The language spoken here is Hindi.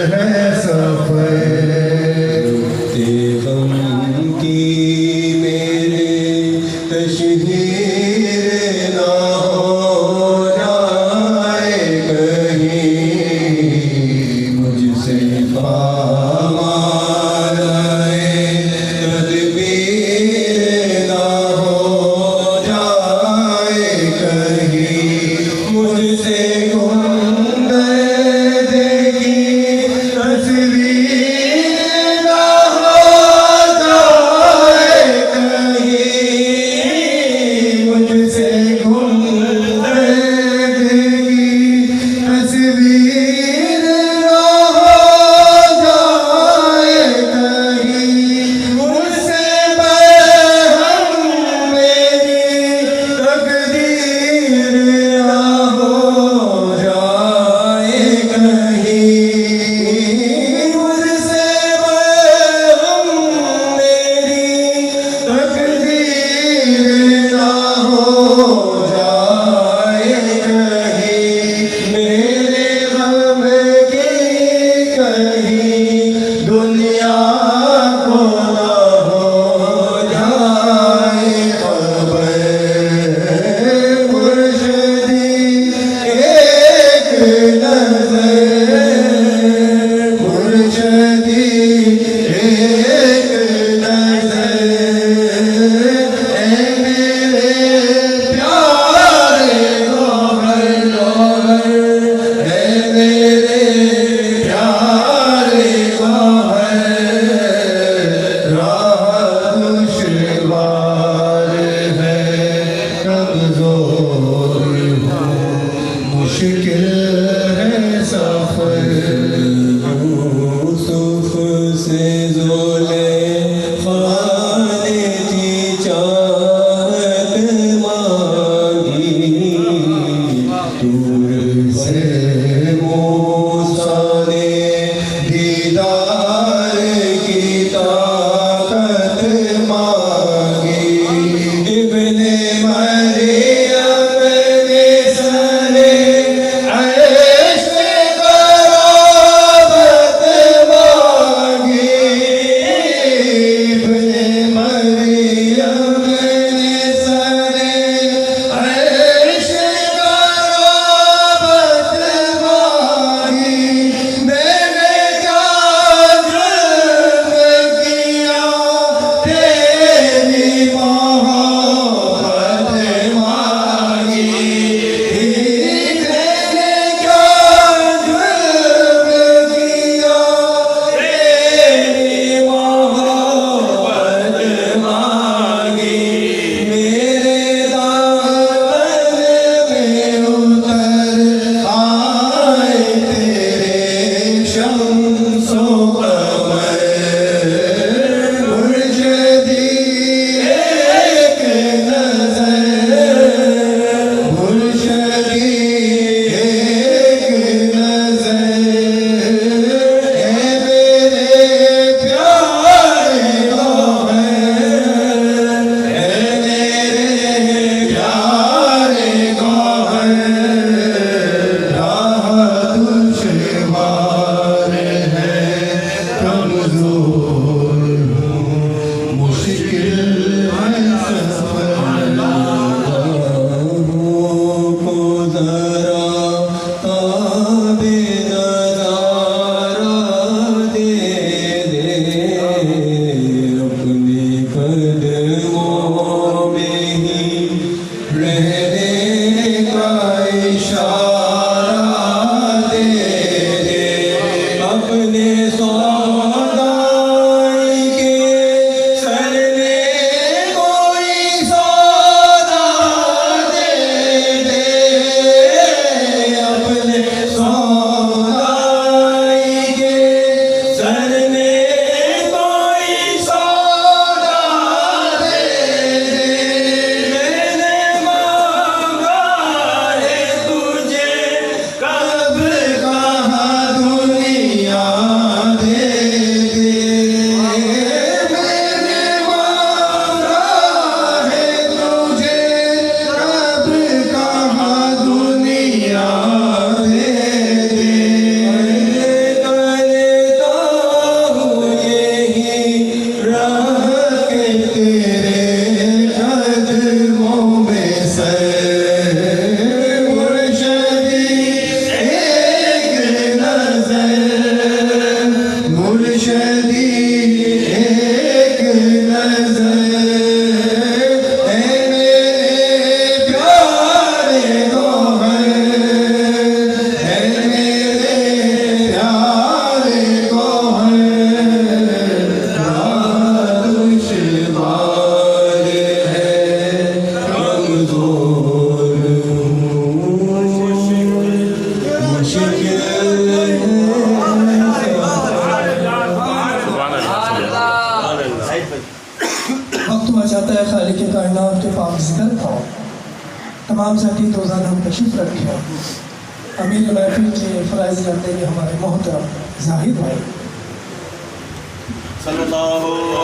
है सफर गम की मेरे तशहीर ना हो जाए कहीं मुझसे काम आए तदबीर ना हो जाए कहीं मुझसे गुम गए की तस्वीर ना हो जाए कहीं मुझसे गुम गए की तस्वीर ना हो जाए कहीं मुझसे बहम मेरी तकदीर ना हो जाए कहीं मुझसे बहम मेरी तकदीर ना हो जाए कहीं मेरे गम की कहीं दुनिया को ना हो जाए खबर मुर्शिदी एक नजर मुर्शिदी एक नजर ए मेरे प्यारे गोहर गोहर ए मेरे प्यारे गोहर राह दुश्वार है कमजोर हूँ मुश्किल है सफर यूसुफ से ज़ोले खाने की चाहत मांगी दूर से मूसा ने दीदार की ताकत मांगी इब्ने मरियम ने सरे अर्श करार इस तरफ आओ। तमाम साथी दोजान हम तशरीफ रखे अमीर महफिल के फ़राइज़ करते हुए हमारे मोहतरम जाहिद भाई सल्लल्लाहु